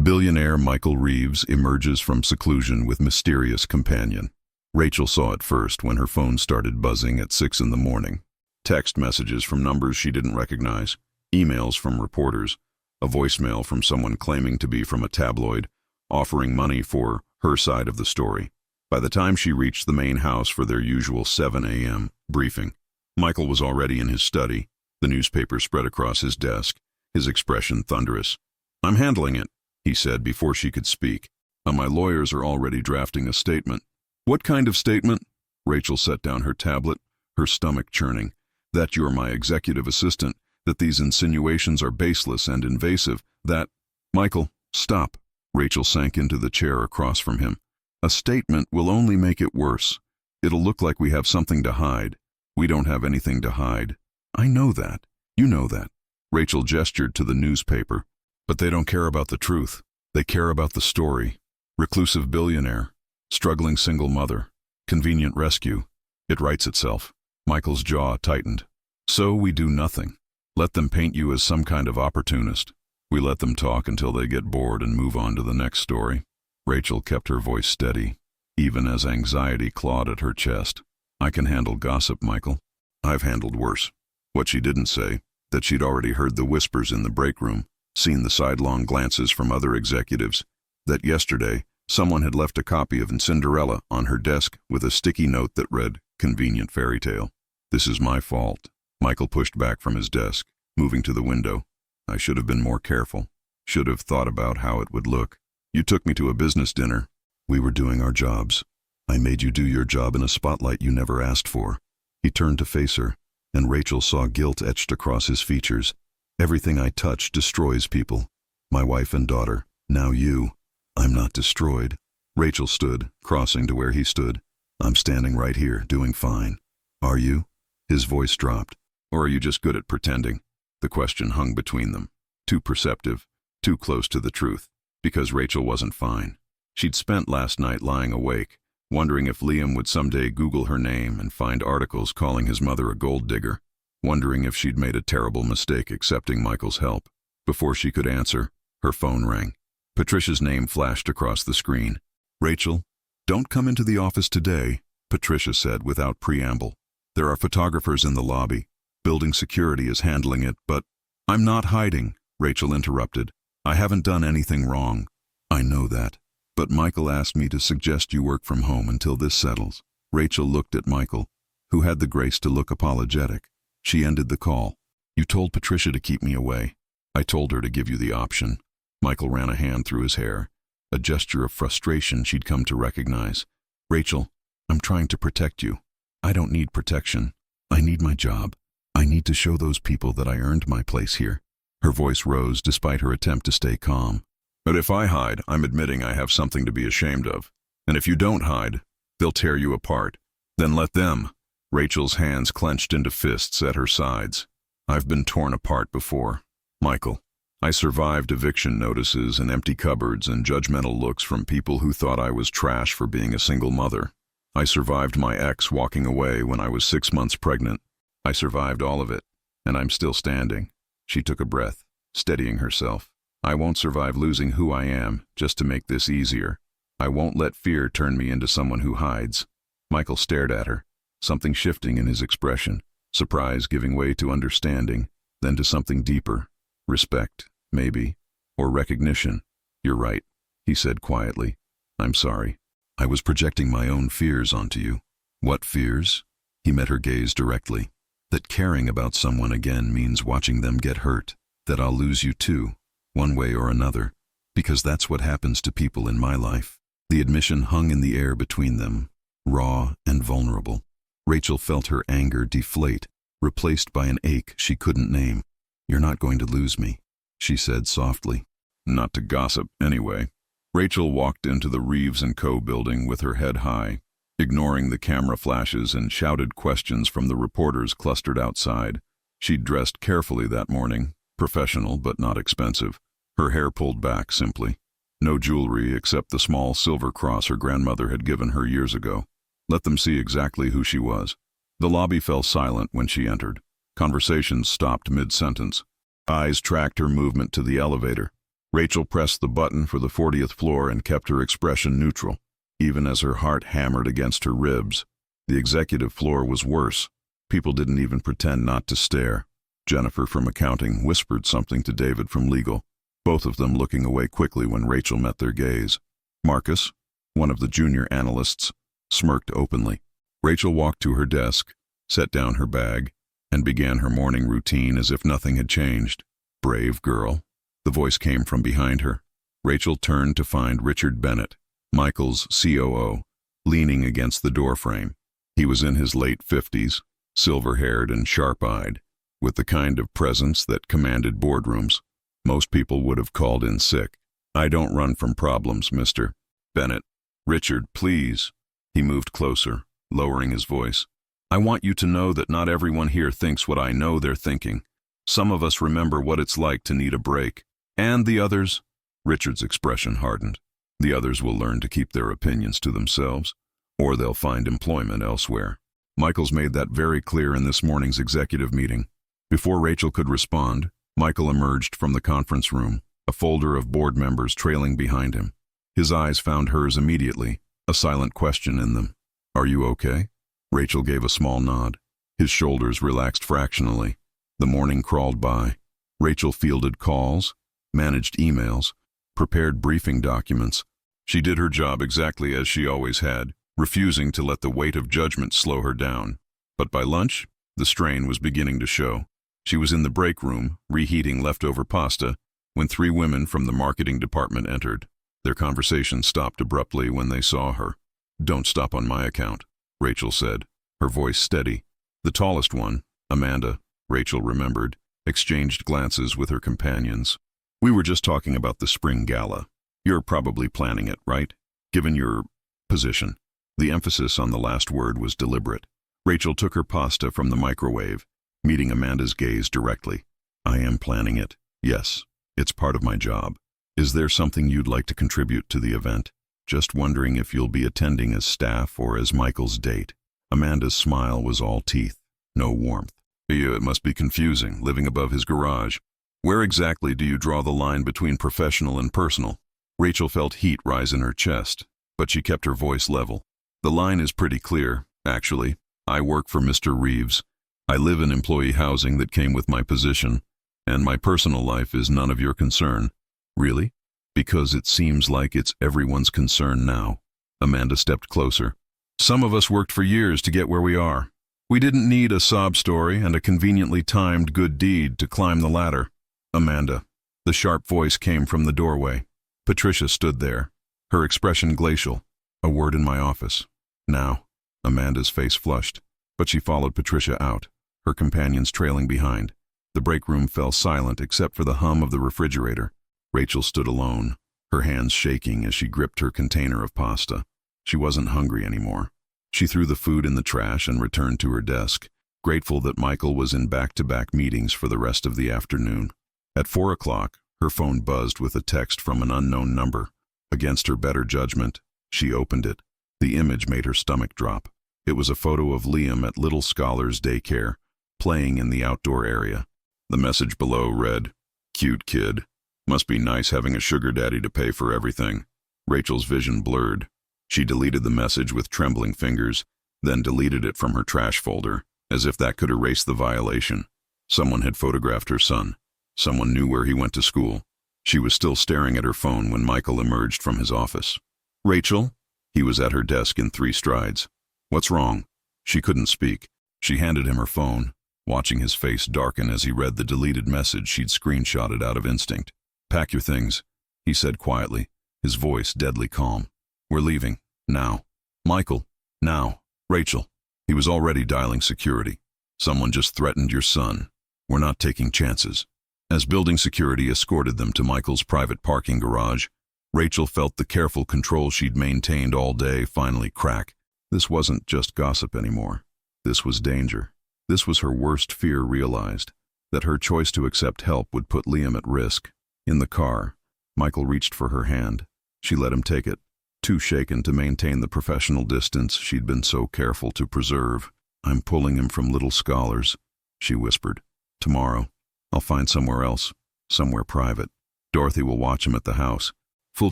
"Billionaire Michael Reeves emerges from seclusion with mysterious companion." Rachel saw it first when her phone started buzzing at 6 in the morning. Text messages from numbers she didn't recognize, emails from reporters, a voicemail from someone claiming to be from a tabloid, offering money for her side of the story. By the time she reached the main house for their usual 7 a.m. briefing, Michael was already in his study, the newspaper spread across his desk, his expression thunderous. "I'm handling it," he said before she could speak. "My lawyers are already drafting a statement." "What kind of statement?" Rachel set down her tablet, her stomach churning. "That you're my executive assistant, that these insinuations are baseless and invasive, that—" "Michael, stop." Rachel sank into the chair across from him. "A statement will only make it worse. It'll look like we have something to hide. We don't have anything to hide." "I know that. You know that." Rachel gestured to the newspaper. "But they don't care about the truth. They care about the story. Reclusive billionaire, struggling single mother, convenient rescue. It writes itself. Michael's jaw tightened. So we do nothing. Let them paint you as some kind of opportunist. We let them talk until they get bored and move on to the next story. Rachel kept her voice steady, even as anxiety clawed at her chest. I can handle gossip, Michael. I've handled worse. What she didn't say, that she'd already heard the whispers in the break room, seen the sidelong glances from other executives, that yesterday someone had left a copy of Cinderella on her desk with a sticky note that read, "Convenient fairy tale." This is my fault. Michael pushed back from his desk, moving to the window. I should have been more careful. Should have thought about how it would look. You took me to a business dinner. We were doing our jobs. I made you do your job in a spotlight you never asked for. He turned to face her, and Rachel saw guilt etched across his features. Everything I touch destroys people. My wife and daughter. Now you. I'm not destroyed. Rachel stood, crossing to where he stood. I'm standing right here, doing fine. Are you? His voice dropped. Or are you just good at pretending? The question hung between them. Too perceptive, too close to the truth. Because Rachel wasn't fine. She'd spent last night lying awake, wondering if Liam would someday Google her name and find articles calling his mother a gold digger, wondering if she'd made a terrible mistake accepting Michael's help. Before she could answer, her phone rang. Patricia's name flashed across the screen. Rachel, don't come into the office today, Patricia said without preamble. There are photographers in the lobby. Building security is handling it, but I'm not hiding, Rachel interrupted. I haven't done anything wrong. I know that. But Michael asked me to suggest you work from home until this settles. Rachel looked at Michael, who had the grace to look apologetic. She ended the call. You told Patricia to keep me away. I told her to give you the option. Michael ran a hand through his hair, a gesture of frustration she'd come to recognize. Rachel, I'm trying to protect you. I don't need protection. I need my job. I need to show those people that I earned my place here. Her voice rose despite her attempt to stay calm. But if I hide, I'm admitting I have something to be ashamed of. And if you don't hide, they'll tear you apart. Then let them. Rachel's hands clenched into fists at her sides. I've been torn apart before. Michael, I survived eviction notices and empty cupboards and judgmental looks from people who thought I was trash for being a single mother. I survived my ex walking away when I was 6 months pregnant. I survived all of it, and I'm still standing. She took a breath, steadying herself. I won't survive losing who I am just to make this easier. I won't let fear turn me into someone who hides. Michael stared at her, something shifting in his expression, surprise giving way to understanding, then to something deeper. Respect, maybe, or recognition. You're right, he said quietly. I'm sorry. I was projecting my own fears onto you. What fears? He met her gaze directly. That caring about someone again means watching them get hurt. That I'll lose you too, one way or another. Because that's what happens to people in my life. The admission hung in the air between them, raw and vulnerable. Rachel felt her anger deflate, replaced by an ache she couldn't name. You're not going to lose me, she said softly. Not to gossip, anyway. Rachel walked into the Reeves CO building with her head high, ignoring the camera flashes and shouted questions from the reporters clustered outside. She'd dressed carefully that morning, professional but not expensive, her hair pulled back simply. No jewelry except the small silver cross her grandmother had given her years ago. Let them see exactly who she was. The lobby fell silent when she entered. Conversations stopped mid-sentence. Eyes tracked her movement to the elevator. Rachel pressed the button for the 40th floor and kept her expression neutral, even as her heart hammered against her ribs. The executive floor was worse. People didn't even pretend not to stare. Jennifer from accounting whispered something to David from legal, both of them looking away quickly when Rachel met their gaze. Marcus, one of the junior analysts, smirked openly. Rachel walked to her desk, set down her bag, and began her morning routine as if nothing had changed. Brave girl. The voice came from behind her. Rachel turned to find Richard Bennett, Michael's COO, leaning against the doorframe. He was in his late 50s, silver-haired and sharp-eyed, with the kind of presence that commanded boardrooms. Most people would have called in sick. I don't run from problems, Mr. Bennett. Richard, please. He moved closer, lowering his voice. I want you to know that not everyone here thinks what I know they're thinking. Some of us remember what it's like to need a break. And the others, Richard's expression hardened. The others will learn to keep their opinions to themselves, or they'll find employment elsewhere. Michael's made that very clear in this morning's executive meeting. Before Rachel could respond, Michael emerged from the conference room, a folder of board members trailing behind him. His eyes found hers immediately, a silent question in them. "Are you okay?" Rachel gave a small nod. His shoulders relaxed fractionally. The morning crawled by. Rachel fielded calls, managed emails, prepared briefing documents. She did her job exactly as she always had, refusing to let the weight of judgment slow her down. But by lunch, the strain was beginning to show. She was in the break room, reheating leftover pasta, when 3 women from the marketing department entered. Their conversation stopped abruptly when they saw her. "Don't stop on my account," Rachel said, her voice steady. The tallest one, Amanda, Rachel remembered, exchanged glances with her companions. "We were just talking about the spring gala. You're probably planning it, right? Given your position." The emphasis on the last word was deliberate. Rachel took her pasta from the microwave, meeting Amanda's gaze directly. "I am planning it. Yes, it's part of my job. Is there something you'd like to contribute to the event? Just wondering if you'll be attending as staff or as Michael's date." Amanda's smile was all teeth, no warmth. "Yeah, it must be confusing, living above his garage. Where exactly do you draw the line between professional and personal?" Rachel felt heat rise in her chest, but she kept her voice level. "The line is pretty clear, actually. I work for Mr. Reeves. I live in employee housing that came with my position, and my personal life is none of your concern." "Really? Because it seems like it's everyone's concern now." Amanda stepped closer. "Some of us worked for years to get where we are. We didn't need a sob story and a conveniently timed good deed to climb the ladder." "Amanda." The sharp voice came from the doorway. Patricia stood there, her expression glacial. "A word in my office." "Now." Amanda's face flushed, but she followed Patricia out, her companions trailing behind. The break room fell silent except for the hum of the refrigerator. Rachel stood alone, her hands shaking as she gripped her container of pasta. She wasn't hungry anymore. She threw the food in the trash and returned to her desk, grateful that Michael was in back-to-back meetings for the rest of the afternoon. At 4 o'clock, her phone buzzed with a text from an unknown number. Against her better judgment, she opened it. The image made her stomach drop. It was a photo of Liam at Little Scholars Daycare, playing in the outdoor area. The message below read, "Cute kid. Must be nice having a sugar daddy to pay for everything." Rachel's vision blurred. She deleted the message with trembling fingers, then deleted it from her trash folder, as if that could erase the violation. Someone had photographed her son. Someone knew where he went to school. She was still staring at her phone when Michael emerged from his office. "Rachel?" He was at her desk in 3 strides. "What's wrong?" She couldn't speak. She handed him her phone, watching his face darken as he read the deleted message she'd screenshotted out of instinct. "Pack your things," he said quietly, his voice deadly calm. "We're leaving. Now." "Michael." "Now." "Rachel." He was already dialing security. "Someone just threatened your son. We're not taking chances." As building security escorted them to Michael's private parking garage, Rachel felt the careful control she'd maintained all day finally crack. This wasn't just gossip anymore. This was danger. This was her worst fear realized, that her choice to accept help would put Liam at risk. In the car, Michael reached for her hand. She let him take it, too shaken to maintain the professional distance she'd been so careful to preserve. "I'm pulling him from Little Scholars," she whispered. "Tomorrow. I'll find somewhere else, somewhere private. Dorothy will watch him at the house. Full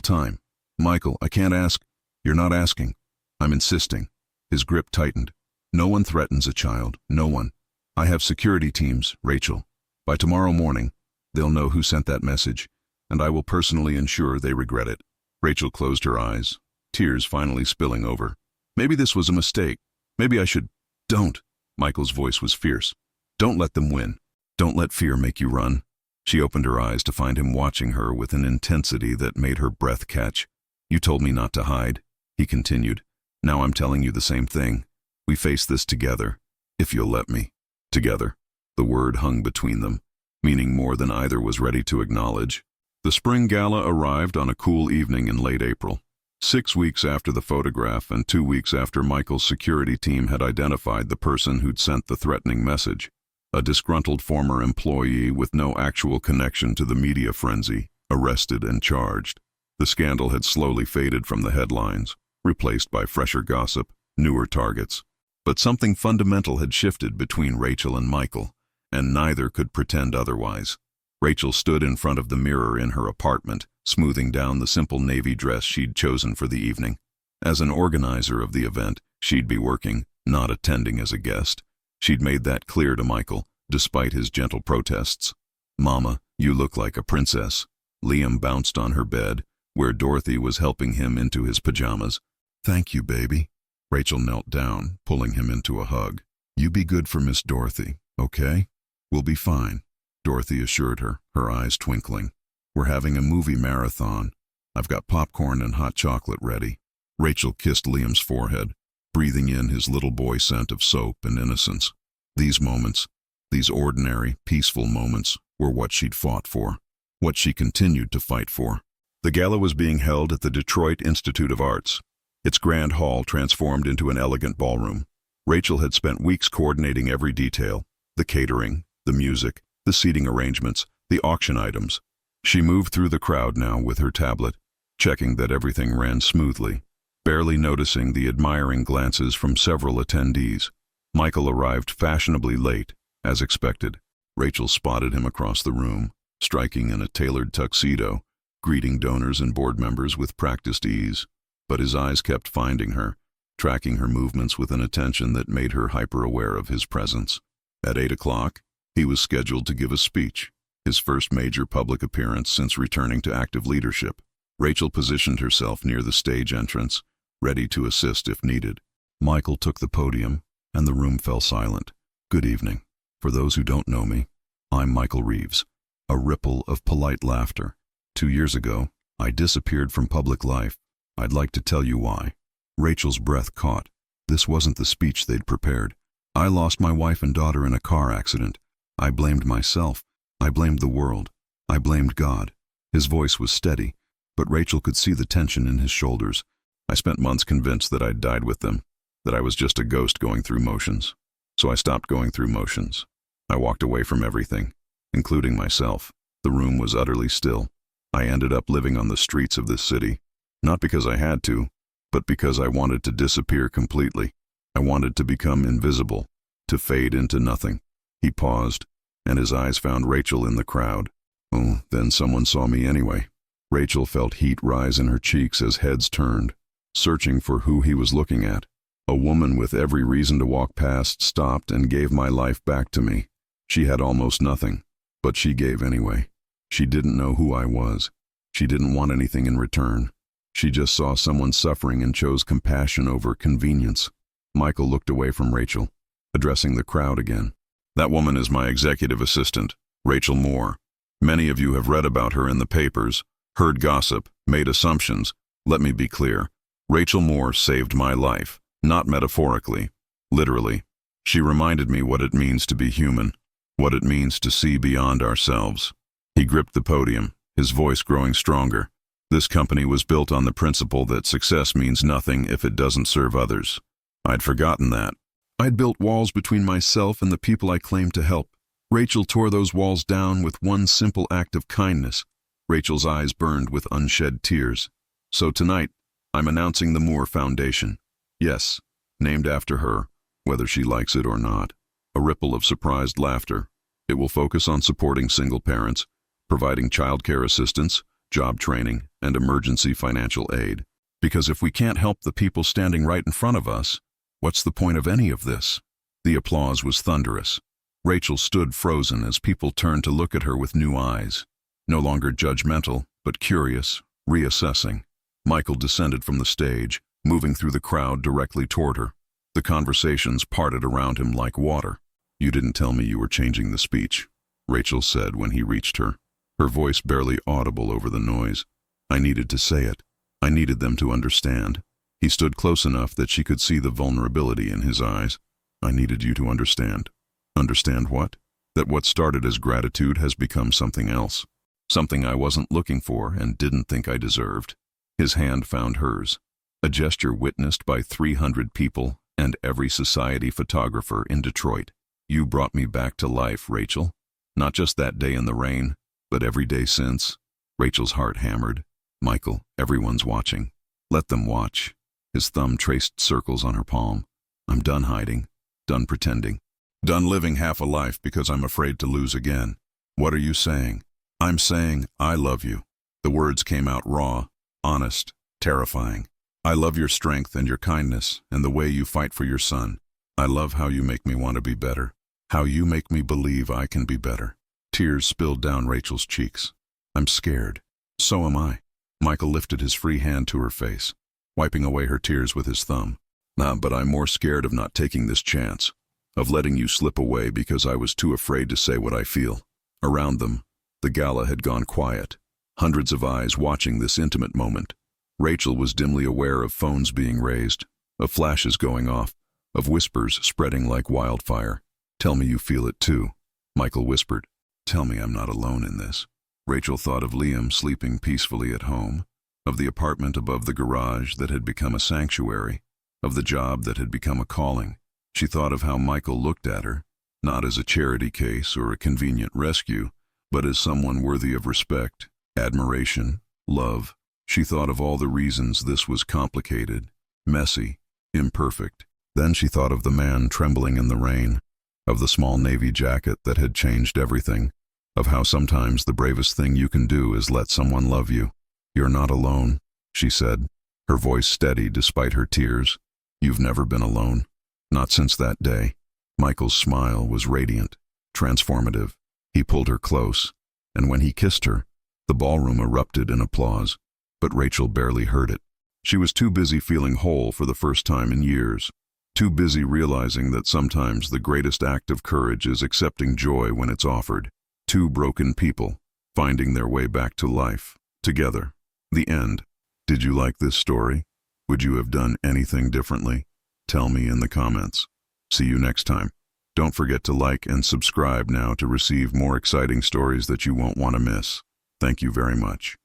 time." "Michael, I can't ask." "You're not asking. I'm insisting." His grip tightened. "No one threatens a child. No one. I have security teams, Rachel. By tomorrow morning, they'll know who sent that message, and I will personally ensure they regret it." Rachel closed her eyes, tears finally spilling over. "Maybe this was a mistake. Maybe I should—" "Don't." Michael's voice was fierce. "Don't let them win. Don't let fear make you run." She opened her eyes to find him watching her with an intensity that made her breath catch. "You told me not to hide," he continued. "Now I'm telling you the same thing. We face this together, if you'll let me." Together. The word hung between them, meaning more than either was ready to acknowledge. The spring gala arrived on a cool evening in late April. 6 weeks after the photograph and 2 weeks after Michael's security team had identified the person who'd sent the threatening message. A disgruntled former employee with no actual connection to the media frenzy, arrested and charged. The scandal had slowly faded from the headlines, replaced by fresher gossip, newer targets. But something fundamental had shifted between Rachel and Michael, and neither could pretend otherwise. Rachel stood in front of the mirror in her apartment, smoothing down the simple navy dress she'd chosen for the evening. As an organizer of the event, she'd be working, not attending as a guest. She'd made that clear to Michael, despite his gentle protests. "Mama, you look like a princess." Liam bounced on her bed, where Dorothy was helping him into his pajamas. "Thank you, baby." Rachel knelt down, pulling him into a hug. "You be good for Miss Dorothy, okay? We'll be fine," Dorothy assured her, her eyes twinkling. "We're having a movie marathon. I've got popcorn and hot chocolate ready." Rachel kissed Liam's forehead, breathing in his little boy scent of soap and innocence. These moments, these ordinary, peaceful moments, were what she'd fought for, what she continued to fight for. The gala was being held at the Detroit Institute of Arts. Its grand hall transformed into an elegant ballroom. Rachel had spent weeks coordinating every detail: the catering, the music, the seating arrangements, the auction items. She moved through the crowd now with her tablet, checking that everything ran smoothly, barely noticing the admiring glances from several attendees. Michael arrived fashionably late, as expected. Rachel spotted him across the room, striking in a tailored tuxedo, greeting donors and board members with practiced ease. But his eyes kept finding her, tracking her movements with an attention that made her hyper-aware of his presence. At 8 o'clock, he was scheduled to give a speech, his first major public appearance since returning to active leadership. Rachel positioned herself near the stage entrance, ready to assist if needed. Michael took the podium, and the room fell silent. "Good evening. For those who don't know me, I'm Michael Reeves." A ripple of polite laughter. "2 years ago, I disappeared from public life. I'd like to tell you why." Rachel's breath caught. This wasn't the speech they'd prepared. "I lost my wife and daughter in a car accident. I blamed myself. I blamed the world. I blamed God." His voice was steady, but Rachel could see the tension in his shoulders. "I spent months convinced that I'd died with them, that I was just a ghost going through motions. So I stopped going through motions. I walked away from everything, including myself." The room was utterly still. "I ended up living on the streets of this city, not because I had to, but because I wanted to disappear completely. I wanted to become invisible, to fade into nothing." He paused, and his eyes found Rachel in the crowd. "Oh, then someone saw me anyway." Rachel felt heat rise in her cheeks as heads turned, searching for who he was looking at. A woman with every reason to walk past stopped and gave my life back to me. She had almost nothing, but she gave anyway. She didn't know who I was. She didn't want anything in return. She just saw someone suffering and chose compassion over convenience. Michael looked away from Rachel, addressing the crowd again. "That woman is my executive assistant, Rachel Moore. Many of you have read about her in the papers, heard gossip, made assumptions. Let me be clear. Rachel Moore saved my life, not metaphorically, literally. She reminded me what it means to be human, what it means to see beyond ourselves." He gripped the podium, his voice growing stronger. "This company was built on the principle that success means nothing if it doesn't serve others. I'd forgotten that. I'd built walls between myself and the people I claimed to help. Rachel tore those walls down with one simple act of kindness." Rachel's eyes burned with unshed tears. "So tonight, I'm announcing the Moore Foundation. Yes, named after her, whether she likes it or not." A ripple of surprised laughter. "It will focus on supporting single parents, providing childcare assistance, job training, and emergency financial aid. Because if we can't help the people standing right in front of us, what's the point of any of this?" The applause was thunderous. Rachel stood frozen as people turned to look at her with new eyes, no longer judgmental, but curious, reassessing. Michael descended from the stage, moving through the crowd directly toward her. The conversations parted around him like water. "You didn't tell me you were changing the speech," Rachel said when he reached her, her voice barely audible over the noise. "I needed to say it. I needed them to understand." He stood close enough that she could see the vulnerability in his eyes. "I needed you to understand." "Understand what?" "That what started as gratitude has become something else. Something I wasn't looking for and didn't think I deserved." His hand found hers, a gesture witnessed by 300 people and every society photographer in Detroit. "You brought me back to life, Rachel. Not just that day in the rain, but every day since." Rachel's heart hammered. Michael, everyone's watching. Let them watch. His thumb traced circles on her palm. I'm done hiding. Done pretending. Done living half a life because I'm afraid to lose again. What are you saying? I'm saying, I love you. The words came out raw, honest, terrifying. I love your strength and your kindness and the way you fight for your son. I love how you make me want to be better. How you make me believe I can be better. Tears spilled down Rachel's cheeks. I'm scared. So am I. Michael lifted his free hand to her face, wiping away her tears with his thumb. But I'm more scared of not taking this chance, of letting you slip away because I was too afraid to say what I feel. Around them, the gala had gone quiet, hundreds of eyes watching this intimate moment. Rachel was dimly aware of phones being raised, of flashes going off, of whispers spreading like wildfire. Tell me you feel it too, Michael whispered. Tell me I'm not alone in this. Rachel thought of Liam sleeping peacefully at home, of the apartment above the garage that had become a sanctuary, of the job that had become a calling. She thought of how Michael looked at her, not as a charity case or a convenient rescue, but as someone worthy of respect, admiration, love. She thought of all the reasons this was complicated, messy, imperfect. Then she thought of the man trembling in the rain, of the small navy jacket that had changed everything, of how sometimes the bravest thing you can do is let someone love you. You're not alone, she said, her voice steady despite her tears. You've never been alone. Not since that day. Michael's smile was radiant, transformative. He pulled her close, and when he kissed her, the ballroom erupted in applause. But Rachel barely heard it. She was too busy feeling whole for the first time in years, too busy realizing that sometimes the greatest act of courage is accepting joy when it's offered. Two broken people, finding their way back to life, together. The end. Did you like this story? Would you have done anything differently? Tell me in the comments. See you next time. Don't forget to like and subscribe now to receive more exciting stories that you won't want to miss. Thank you very much.